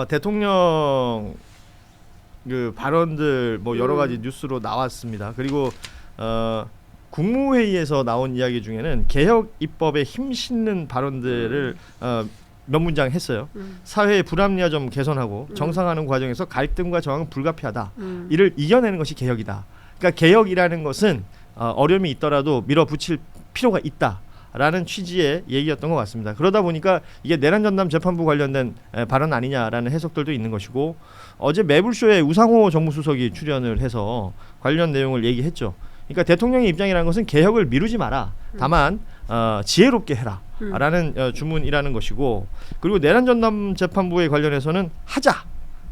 대통령 그 발언들 뭐 여러 가지 뉴스로 나왔습니다. 그리고 국무회의에서 나온 이야기 중에는 개혁 입법에 힘싣는 발언들을 몇 문장 했어요. 사회의 불합리화 좀 개선하고 정상화하는 과정에서 갈등과 저항은 불가피하다. 이를 이겨내는 것이 개혁이다. 그러니까 개혁이라는 것은 어려움이 있더라도 밀어붙일 필요가 있다라는 취지의 얘기였던 것 같습니다. 그러다 보니까 이게 내란 전담 재판부 관련된 발언 아니냐라는 해석들도 있는 것이고, 어제 매불쇼에 우상호 정무수석이 출연을 해서 관련 내용을 얘기했죠. 그러니까 대통령의 입장이라는 것은 개혁을 미루지 마라. 다만 지혜롭게 해라. 라는 주문이라는 것이고, 그리고 내란 전담 재판부에 관련해서는 하자.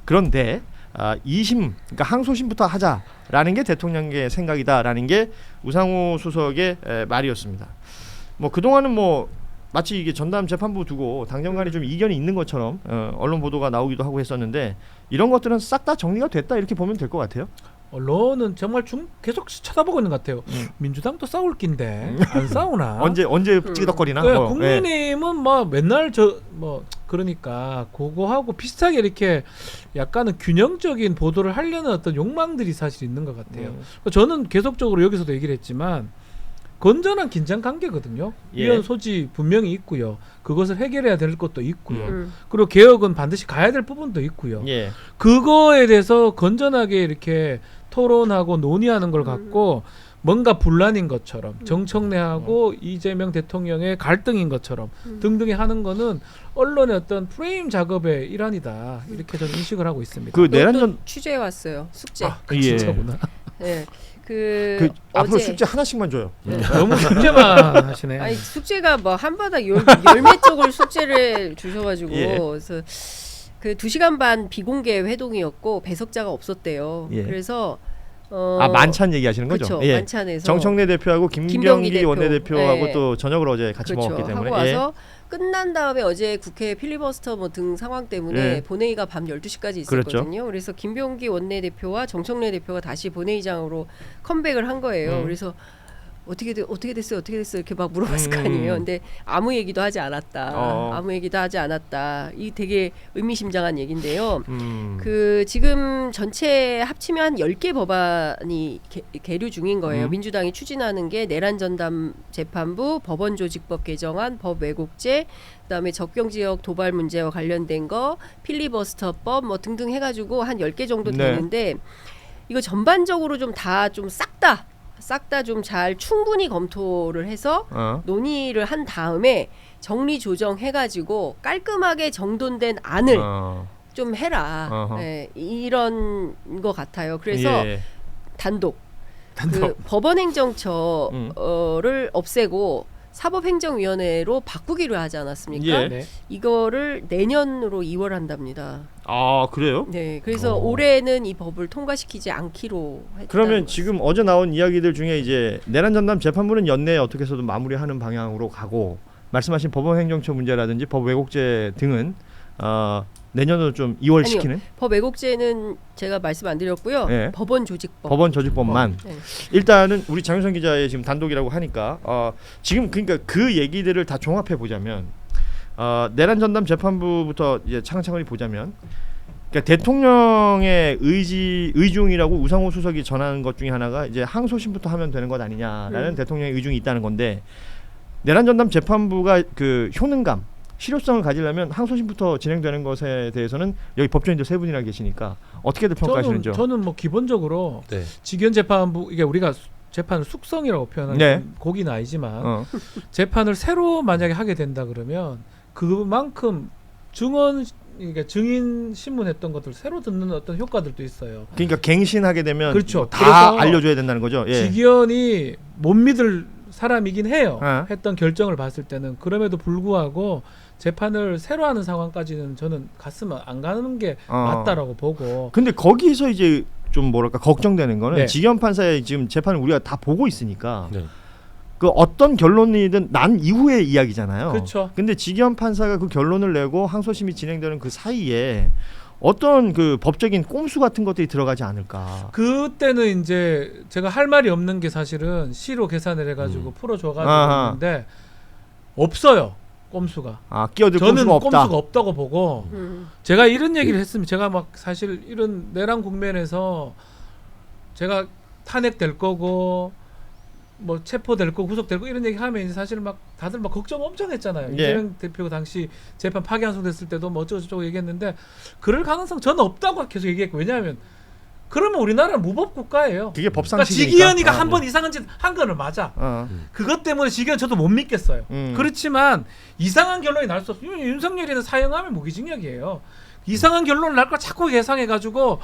그런데 2심, 그러니까 항소심부터 하자라는 게 대통령의 생각이다라는 게 우상호 수석의 말이었습니다. 뭐 그동안은 뭐 마치 이게 전담 재판부 두고 당정 간에 좀 이견이 있는 것처럼 언론 보도가 나오기도 하고 했었는데, 이런 것들은 싹 다 정리가 됐다 이렇게 보면 될 것 같아요. 언론은 정말 계속 쳐다보고 있는 것 같아요. 민주당도 싸울 낀데 안 싸우나? 언제 찌덕거리나? 국민의힘은 뭐 맨날 그러니까 그거하고 비슷하게 이렇게 약간은 균형적인 보도를 하려는 어떤 욕망들이 사실 있는 것 같아요. 저는 계속적으로 여기서도 얘기를 했지만 건전한 긴장 관계거든요. 이런 소지 분명히 있고요. 그것을 해결해야 될 것도 있고요. 그리고 개혁은 반드시 가야 될 부분도 있고요. 그거에 대해서 건전하게 이렇게 토론하고 논의하는 걸 갖고 뭔가 분란인 것처럼 정청래하고 이재명 대통령의 갈등인 것처럼 등등히 하는 거는 언론의 어떤 프레임 작업의 일환이다. 이렇게 저는 인식을 하고 있습니다. 그 내란전 취재해 왔어요. 숙제. 진짜구나. 네. 앞으로 숙제 하나씩만 줘요. 너무 숙제만 하시네. 아니 숙제가 뭐 한바닥 열몇 쪽을 숙제를 주셔가지고 그래서 그 2시간 반 비공개 회동이었고 배석자가 없었대요. 그래서 만찬 얘기하시는 거죠? 그렇죠. 만찬에서 정청래 대표하고 김병기 원내대표하고 또 저녁을 어제 같이 먹었기 때문에 하고 와서 끝난 다음에 어제 국회 필리버스터 뭐 등 상황 때문에 본회의가 밤 12시까지 있었거든요. 그래서 김병기 원내대표와 정청래 대표가 다시 본회의장으로 컴백을 한 거예요. 그래서 어떻게 됐어요 이렇게 막 물어봤을 거 아니에요. 근데 아무 얘기도 하지 않았다. 이 되게 의미심장한 얘기인데요. 그 지금 전체 합치면 한 10개 법안이 계류 중인 거예요. 민주당이 추진하는 게 내란 전담 재판부, 법원조직법 개정안, 법왜곡죄, 그다음에 적경지역 도발 문제와 관련된 거, 필리버스터법 뭐 등등 해가지고 한 10개 정도 되는데 이거 전반적으로 좀 다 좀 싹 다 좀 잘 충분히 검토를 해서 논의를 한 다음에 정리 조정해가지고 깔끔하게 정돈된 안을 좀 해라. 이런 거 같아요. 그래서 단독. 그 법원행정처를 없애고 사법행정위원회로 바꾸기로 하지 않았습니까? 이거를 내년으로 2월 한답니다. 아 그래요? 네, 그래서 올해는 이 법을 통과시키지 않기로 했다. 그러면 지금 어제 나온 이야기들 중에 이제 내란 전담 재판부는 연내에 어떻게 해서든 마무리하는 방향으로 가고, 말씀하신 법원행정처 문제라든지 법왜곡죄 등은 내년으로 좀 2월 시키는? 법왜곡죄는 제가 말씀 안 드렸고요. 법원조직법. 법원조직법만. 일단은 우리 장윤선 기자의 지금 단독이라고 하니까 지금 그러니까 그 얘기들을 다 종합해 보자면 내란 전담 재판부부터 이제 차근차근히 보자면, 그러니까 대통령의 의중이라고 우상호 수석이 전하는 것 중에 하나가 이제 항소심부터 하면 되는 것 아니냐라는 대통령의 의중이 있다는 건데, 내란 전담 재판부가 그 효능감, 실효성을 가지려면 항소심부터 진행되는 것에 대해서는 여기 법조인들 세 분이나 계시니까 어떻게들 평가하시는지요? 저는 뭐 기본적으로 직연 재판부, 이게 우리가 재판을 숙성이라고 표현하는 고기는 아니지만 재판을 새로 만약에 하게 된다 그러면 그만큼 증인 신문했던 것들 새로 듣는 어떤 효과들도 있어요. 그러니까 갱신하게 되면 그렇죠. 다 알려줘야 된다는 거죠. 직연이 못 믿을 사람이긴 해요. 했던 결정을 봤을 때는. 그럼에도 불구하고 재판을 새로 하는 상황까지는 저는 갔으면 안 가는 게 맞다라고 보고. 근데 거기서 이제 좀 뭐랄까 걱정되는 거는 직연 판사의 지금 재판을 우리가 다 보고 있으니까 그 어떤 결론이든 난 이후의 이야기잖아요. 그렇죠. 근데 직연 판사가 그 결론을 내고 항소심이 진행되는 그 사이에 어떤 그 법적인 꼼수 같은 것들이 들어가지 않을까. 그때는 이제 제가 할 말이 없는 게 사실은 시로 계산을 해가지고 풀어줘가지고 있는데 없어요. 꼼수가. 끼어들 저는 꼼수가 없다. 꼼수가 없다고 보고 제가 이런 얘기를 했습니다. 제가 막 사실 이런 내란 국면에서 제가 탄핵될 거고 뭐 체포될 거고 구속될 거 이런 얘기 하면 이제 사실 막 다들 막 걱정 엄청 했잖아요. 예. 이재명 대표가 당시 재판 파기환송됐을 때도 뭐 어쩌고저쩌고 얘기했는데 그럴 가능성 저는 없다고 계속 얘기했고 왜냐하면 그러면 우리나라는 무법 국가예요. 그게 그러니까 법상식이니까. 지기현이가 한 번 이상한 짓 한 거는 맞아. 어. 그것 때문에 지기현 저도 못 믿겠어요. 그렇지만 이상한 결론이 날 수 없어요. 윤석열이는 사형하면 무기징역이에요. 이상한 결론을 날 거 자꾸 예상해가지고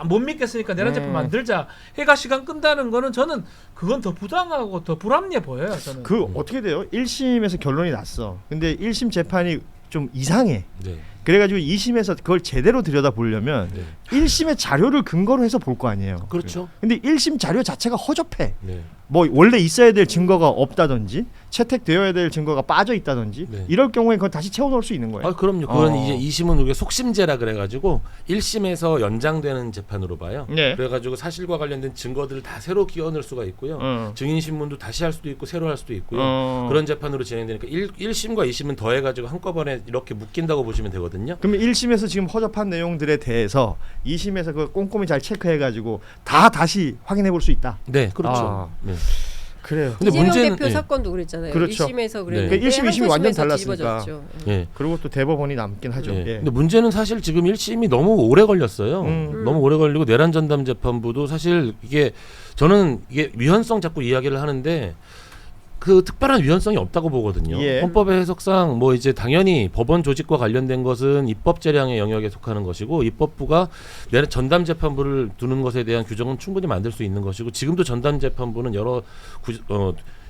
못 믿겠으니까 내란 재판 만들자 해가 시간 끈다는 거는 저는 그건 더 부당하고 더 불합리해 보여요. 저는. 어떻게 돼요? 1심에서 결론이 났어. 근데 1심 재판이 좀 이상해. 네. 그래가지고 2심에서 그걸 제대로 들여다보려면 네. 1심의 자료를 근거로 해서 볼 거 아니에요. 그렇죠. 근데 1심 자료 자체가 허접해. 네. 뭐 원래 있어야 될 증거가 없다든지 채택되어야 될 증거가 빠져 있다든지 네. 이럴 경우에 그건 다시 채워넣을 수 있는 거예요. 그럼요. 그건 이제 2심은 우리가 속심제라 그래가지고 1심에서 연장되는 재판으로 봐요. 네. 그래가지고 사실과 관련된 증거들을 다 새로 끼워넣을 수가 있고요. 증인 신문도 다시 할 수도 있고 새로 할 수도 있고요. 그런 재판으로 진행되니까 1심과 2심은 더해가지고 한꺼번에 이렇게 묶인다고 보시면 되거든요. 그러면 1심에서 지금 허접한 내용들에 대해서 2심에서 그걸 꼼꼼히 잘 체크해가지고 다 다시 확인해 볼 수 있다. 네, 그렇죠. 네. 그래요. 근데 이재명 문제는 대표 사건도 그랬잖아요. 그렇죠. 1심에서 네. 그랬는데 1심, 2심이 완전 달랐으니까. 뒤집어졌죠. 예. 그리고 또 대법원이 남긴 하죠. 예. 예. 근데 문제는 사실 지금 1심이 너무 오래 걸렸어요. 너무 오래 걸리고 내란 전담 재판부도 사실 이게 저는 이게 위헌성 자꾸 이야기를 하는데 그 특별한 위헌성이 없다고 보거든요. 예. 헌법의 해석상 뭐 이제 당연히 법원 조직과 관련된 것은 입법 재량의 영역에 속하는 것이고 입법부가 내란 전담 재판부를 두는 것에 대한 규정은 충분히 만들 수 있는 것이고 지금도 전담 재판부는 여러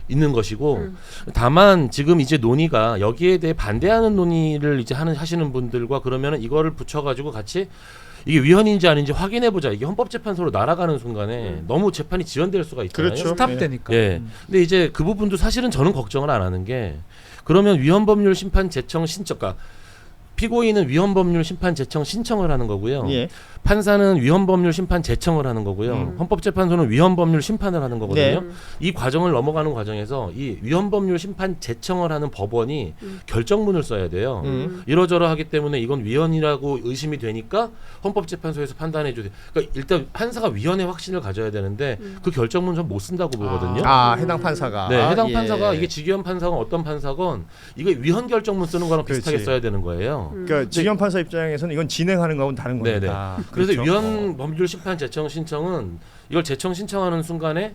있는 것이고 다만 지금 이제 논의가 여기에 대해 반대하는 논의를 이제 하시는 분들과 그러면은 이거를 붙여가지고 같이 이게 위헌인지 아닌지 확인해보자. 이게 헌법재판소로 날아가는 순간에 너무 재판이 지연될 수가 있잖아요. 그렇죠. 스탑되니까. 예. 근데 이제 그 부분도 사실은 저는 걱정을 안 하는 게 그러면 위헌법률 심판 제청 신청, 그러니까 피고인은 위헌법률 심판 제청 신청을 하는 거고요. 예. 판사는 위헌법률 심판 제청을 하는 거고요. 헌법재판소는 위헌법률 심판을 하는 거거든요. 네. 이 과정을 넘어가는 과정에서 이 위헌법률 심판 제청을 하는 법원이 결정문을 써야 돼요. 이러저러하기 때문에 이건 위헌이라고 의심이 되니까 헌법재판소에서 판단해 줘야 돼요. 그러니까 일단 판사가 위헌의 확신을 가져야 되는데 그 결정문 전 못 쓴다고 보거든요. 해당 판사가. 네, 해당 예. 판사가 이게 직위원 판사건 어떤 판사건 이거 위헌 결정문 쓰는 거랑 비슷하게 그렇지. 써야 되는 거예요. 그러니까 직위원 판사 입장에서는 이건 진행하는 거하고는 다른 네네. 거니까. 그래서 그렇죠. 위헌 법률 심판 제청 신청은 이걸 제청 신청하는 순간에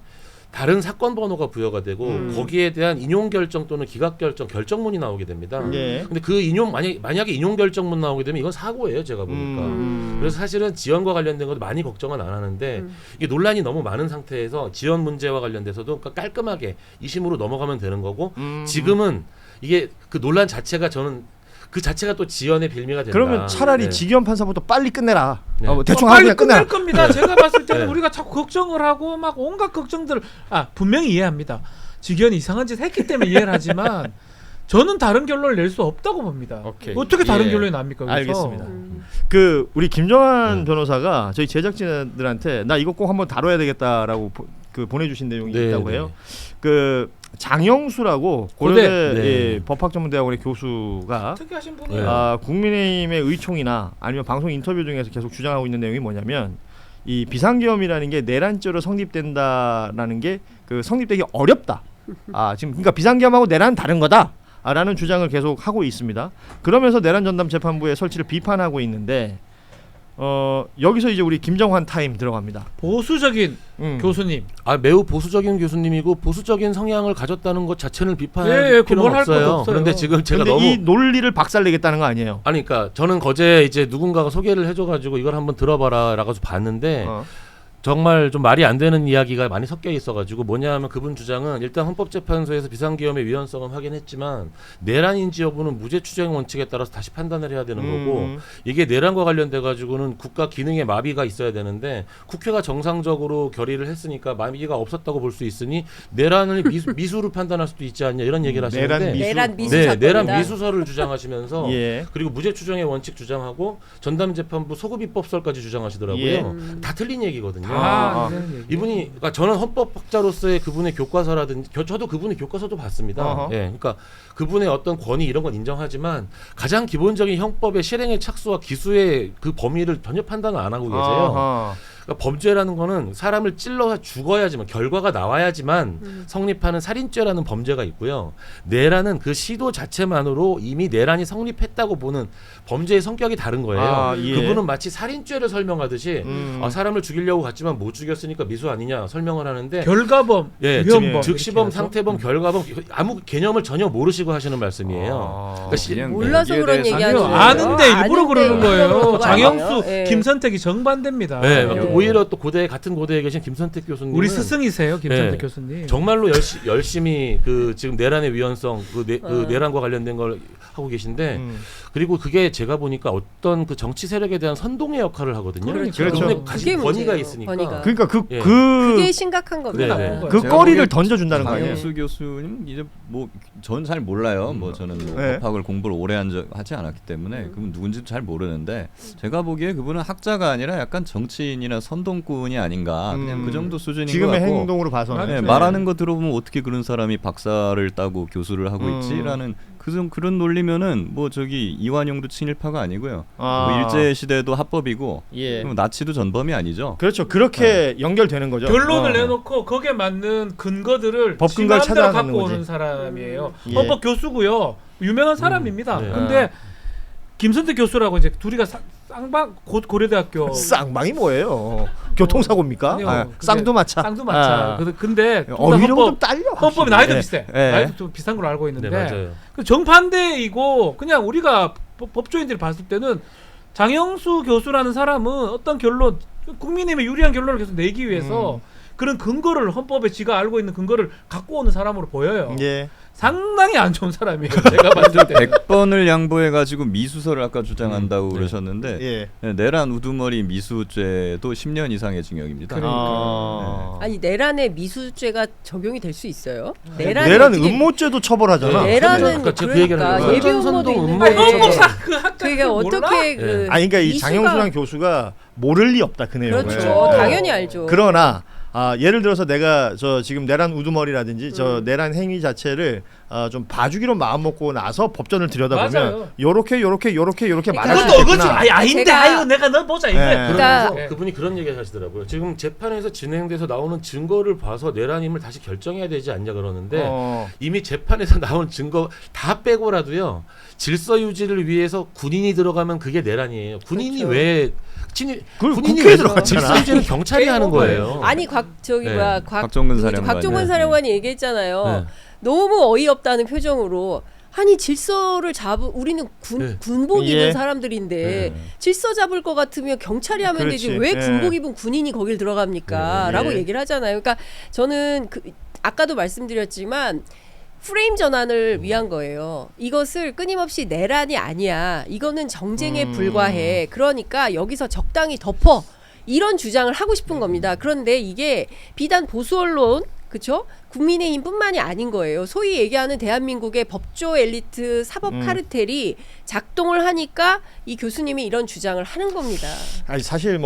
다른 사건 번호가 부여가 되고 거기에 대한 인용 결정 또는 기각 결정 결정문이 나오게 됩니다. 예. 근데 그 인용 만약에 인용 결정문 나오게 되면 이건 사고예요, 제가 보니까. 그래서 사실은 지연과 관련된 것도 많이 걱정은 안 하는데 이게 논란이 너무 많은 상태에서 지연 문제와 관련돼서도 그러니까 깔끔하게 2심으로 넘어가면 되는 거고 지금은 이게 그 논란 자체가 저는 그 자체가 또 지연의 빌미가 된다. 그러면 차라리 네. 직위원 판사부터 빨리 끝내라. 네. 대충 하고 빨리 그냥 끝내라. 끝낼 겁니다. 제가 봤을 때는 네. 우리가 자꾸 걱정을 하고 막 온갖 걱정들 분명히 이해합니다. 직위원이 이상한 짓 했기 때문에 이해를 하지만 저는 다른 결론을 낼 수 없다고 봅니다. 오케이. 어떻게 다른 예. 결론이 납니까? 그래서? 알겠습니다. 그 우리 김정한 변호사가 저희 제작진들한테 나 이거 꼭 한번 다뤄야 되겠다라고 보내주신 내용이 네, 있다고 네. 해요. 그 장영수라고 고려대 네. 예, 법학전문대학원의 교수가 특이하신 네. 분이에요. 국민의힘의 의총이나 아니면 방송 인터뷰 중에서 계속 주장하고 있는 내용이 뭐냐면 이 비상계엄이라는 게 내란죄로 성립된다라는 게 그 성립되기 어렵다. 지금 그러니까 비상계엄하고 내란은 다른 거다. 라는 주장을 계속 하고 있습니다. 그러면서 내란 전담 재판부의 설치를 비판하고 있는데 여기서 이제 우리 김정환 타임 들어갑니다. 보수적인 교수님. 매우 보수적인 교수님이고 보수적인 성향을 가졌다는 것 자체는 비판할 예, 필요는 할 것도 없어요. 없어요. 그런데 지금 제가 근데 너무 이 논리를 박살내겠다는 거 아니에요? 아니 그러니까 저는 거제 이제 누군가가 소개를 해줘가지고 이걸 한번 들어봐라라고 봤는데 정말 좀 말이 안 되는 이야기가 많이 섞여 있어가지고 뭐냐하면 그분 주장은 일단 헌법재판소에서 비상계엄의 위헌성은 확인했지만 내란인지 여부는 무죄 추정 원칙에 따라서 다시 판단을 해야 되는 거고 이게 내란과 관련돼 가지고는 국가 기능에 마비가 있어야 되는데 국회가 정상적으로 결의를 했으니까 마비가 없었다고 볼 수 있으니 내란을 미수로 판단할 수도 있지 않냐 이런 얘기를 하시는데 내란 미수 네, 사건이다. 내란 미수설을 주장하시면서 예. 그리고 무죄 추정의 원칙 주장하고 전담재판부 소급 입법설까지 주장하시더라고요. 다 틀린 얘기거든요. 이분이 그러니까 저는 헌법학자로서의 그분의 교과서라든지 저도 그분의 교과서도 봤습니다. 예, 그러니까 그분의 어떤 권위 이런 건 인정하지만 가장 기본적인 형법의 실행의 착수와 기수의 그 범위를 전혀 판단을 안 하고 계세요. 그러니까 범죄라는 거는 사람을 찔러서 죽어야지만 결과가 나와야지만 성립하는 살인죄라는 범죄가 있고요. 내란은 그 시도 자체만으로 이미 내란이 성립했다고 보는 범죄의 성격이 다른 거예요. 예. 그분은 마치 살인죄를 설명하듯이 사람을 죽이려고 갔지만 못 죽였으니까 미수 아니냐 설명을 하는데 결과범, 예, 위헌범, 즉시범, 상태범, 결과범 아무 개념을 전혀 모르시고 하시는 말씀이에요. 그러니까 몰라서 그런 얘기하는 거예요. 아는데 일부러 그러는 거예요. 장영수, 네. 김선택이 정반대입니다. 네. 오히려 또 같은 고대에 계신 김선택 교수님 우리 스승이세요, 김선택 네. 교수님. 정말로 열심히 그 지금 내란의 위헌성 그 내란과 관련된 걸 하고 계신데 그리고 그게 제가 보니까 어떤 그 정치 세력에 대한 선동의 역할을 하거든요. 그렇죠. 그분의 가진 권위가 문제예요, 있으니까. 권위가. 그러니까 예. 그게 심각한 겁니다. 네, 네. 그 거리를 던져준다는 거 아니에요? 장영수 교수님 이제 뭐 전 잘 몰라요. 뭐 저는 뭐 네. 법학을 공부를 오래 하지 않았기 때문에 그분 누군지도 잘 모르는데 제가 보기에 그분은 학자가 아니라 약간 정치인이나 선동꾼이 아닌가 그냥 그 정도 수준인 것 지금의 같고 행동으로 봐서는 네, 말하는 거 들어보면 어떻게 그런 사람이 박사를 따고 교수를 하고 있지라는 그런 논리면은 뭐 저기 이완용도 친일파가 아니고요. 뭐 일제 시대도 합법이고 예. 그럼 나치도 전범이 아니죠. 그렇죠. 그렇게 연결되는 거죠. 결론을 내놓고 거기에 맞는 근거들을 법 근거를 지 마음대로 찾아가는 갖고 거지. 오는 사람이에요. 예. 헌법 교수고요. 유명한 사람입니다. 네. 근데 김선택 교수라고 이제 둘이가 쌍방 고려대학교 쌍방이 뭐예요? 교통사고입니까? 아니요. 아, 그게 쌍두마차. 쌍두마차. 근데 둘 다 어휘력은 좀 헌법, 딸려. 헌법이 확실히. 나이도 예. 비슷해. 예. 나이도 좀 비슷한 걸로 알고 있는데 네, 맞아요. 그 정반대이고 그냥 우리가 법조인들이 봤을 때는 장영수 교수라는 사람은 어떤 결론 국민의힘에 유리한 결론을 계속 내기 위해서 그런 근거를 헌법에 지가 알고 있는 근거를 갖고 오는 사람으로 보여요. 예. 상당히 안 좋은 사람이에요. 제가 봤을 때. 100번을 양보해가지고 미수설을 아까 주장한다고 그러셨는데 예. 네, 내란 우두머리 미수죄도 10년 이상의 징역입니다. 그러니까. 아니 내란의 미수죄가 적용이 될 수 있어요? 내란 음모죄도 처벌하잖아. 내란은 그러니까 그 얘기를 하는 거예요. 예비 음모도 선동 있는데 헌법사 그 학자 그게 어떻게 그 아니 그러니까 이 미수가- 장영수란 교수가 모를 리 없다 그 내용을. 그렇죠. 당연히 알죠. 그러나 예를 들어서 내가 저 지금 내란 우두머리라든지 저 내란 행위 자체를 좀 봐주기로 마음 먹고 나서 법전을 들여다보면 맞아요. 요렇게 말할 수 그것도 어거지. 있구나. 아닌데 제가- 아유 내가 너 보자 이거야. 네. 그러니까 네. 그분이 그런 얘기를 하시더라고요. 지금 재판에서 진행돼서 나오는 증거를 봐서 내란임을 다시 결정해야 되지 않냐 그러는데 이미 재판에서 나온 증거 다 빼고라도요. 질서 유지를 위해서 군인이 들어가면 그게 내란이에요. 군인이 그렇죠. 왜 군인이 국회에 왜 들어갔잖아. 질서 유지는 경찰이 하는 거예요. 아니 네. 곽종근 사령관. 곽종근 네. 사령관이 얘기했잖아요. 네. 너무 어이없다는 표정으로 아니 질서를 우리는 네. 군복 입은 예. 사람들인데 네. 질서 잡을 것 같으면 경찰이 하면 그렇지. 되지 왜 예. 군복 입은 군인이 거길 들어갑니까? 예. 라고 얘기를 하잖아요. 그러니까 저는 아까도 말씀드렸지만 프레임 전환을 위한 거예요. 이것을 끊임없이 내란이 아니야. 이거는 정쟁에 불과해. 그러니까 여기서 적당히 덮어. 이런 주장을 하고 싶은 겁니다. 그런데 이게 비단 보수 언론 그렇죠? 국민의힘뿐만이 아닌 거예요. 소위 얘기하는 대한민국의 법조 엘리트 사법 카르텔이 작동을 하니까 이 교수님이 이런 주장을 하는 겁니다. 아니 사실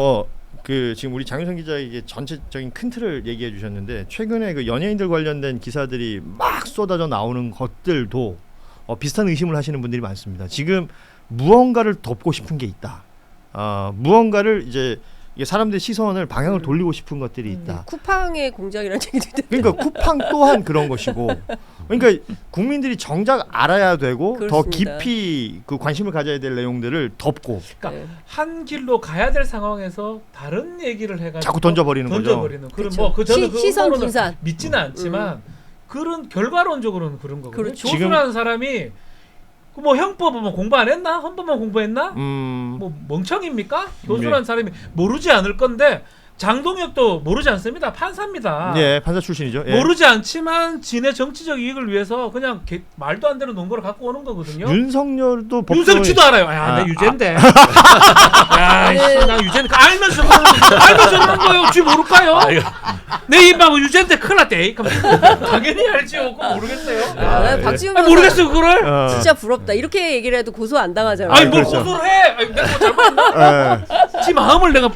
그 지금 우리 장윤선 기자에게 전체적인 큰 틀을 얘기해 주셨는데 최근에 그 연예인들 관련된 기사들이 막 쏟아져 나오는 것들도 비슷한 의심을 하시는 분들이 많습니다. 지금 무언가를 덮고 싶은 게 있다. 무언가를 이제 이게 사람들의 시선을 방향을 돌리고 싶은 것들이 있다. 쿠팡의 공작이라는 얘기도 있던데. 그러니까 쿠팡 또한 그런 것이고, 그러니까 국민들이 정작 알아야 되고 그렇습니다. 더 깊이 그 관심을 가져야 될 내용들을 덮고 그러니까 네. 한 길로 가야 될 상황에서 다른 얘기를 해가지고 자꾸 던져버리는 거죠. 그럼 그렇죠. 뭐그 저는 그 시선 음모론을 분산. 믿지는 않지만 그런 결과론적으로는 그런 거거든요. 그렇죠. 교수라는 사람이 뭐 형법은 공부 안 했나? 헌법만 공부했나? 뭐 멍청입니까? 교수라는 사람이 모르지 않을 건데 장동혁도 모르지 않습니다. 판사입니다. 예, 판사 출신이죠. 예. 모르지 않지만 진의 정치적 이익을 위해서 그냥 말도 안 되는 논거를 갖고 오는 거거든요. 윤석열도 윤석 지도 알아요. 야, 내 유죄인데. 야, 씨, 나 유죄니까 알면서 그러는 거예요. 쥐 모를까요? 내 입하고 유죄인데 큰일 났대. 당연히 알지요. 그거 모르겠어요. 난 박지훈 아, 모르겠어요 그거를. 진짜 부럽다. 이렇게 얘기를 해도 고소 안 당하잖아요. 아니 뭐 그렇죠. 고소를 해. 아니, 내가 뭐 잘못했나? 예. 지 마음을 내가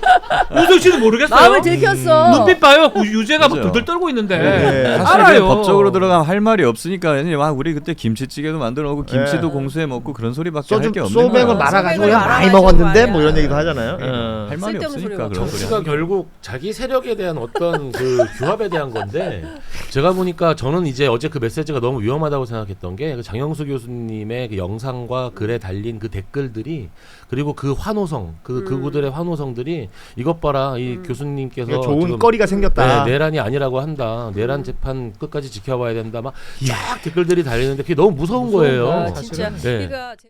우석 씨는 모르겠어요. 마음을 들켰어. 눈빛 봐요. 유재가 막 맞아요. 들들 떨고 있는데 네. 사실 알아요. 법적으로 들어가면 할 말이 없으니까 와 우리 그때 김치찌개도 만들어 먹고 김치도 공수해 먹고 그런 소리밖에 할 게 없는 소맥을 거야. 말아가지고 소맥을 많이 말아가지고 먹었는데 말이야. 뭐 이런 얘기도 하잖아요. 할 말이 쓸데없는 없으니까 소리가 그런 소리. 정치가 결국 자기 세력에 대한 어떤 그 규합에 대한 건데 제가 보니까 저는 이제 어제 그 메시지가 너무 위험하다고 생각했던 게 그 장영수 교수님의 그 영상과 글에 달린 그 댓글들이 그리고 그 환호성 그구들의 환호성들이 이것 봐라 이 교수님께서 그러니까 좋은 지금 거리가 생겼다. 네, 내란이 아니라고 한다. 내란 재판 끝까지 지켜봐야 된다. 막 쫙 댓글들이 달리는데 그게 너무 무서운 거예요. 진짜. 네. 그러니까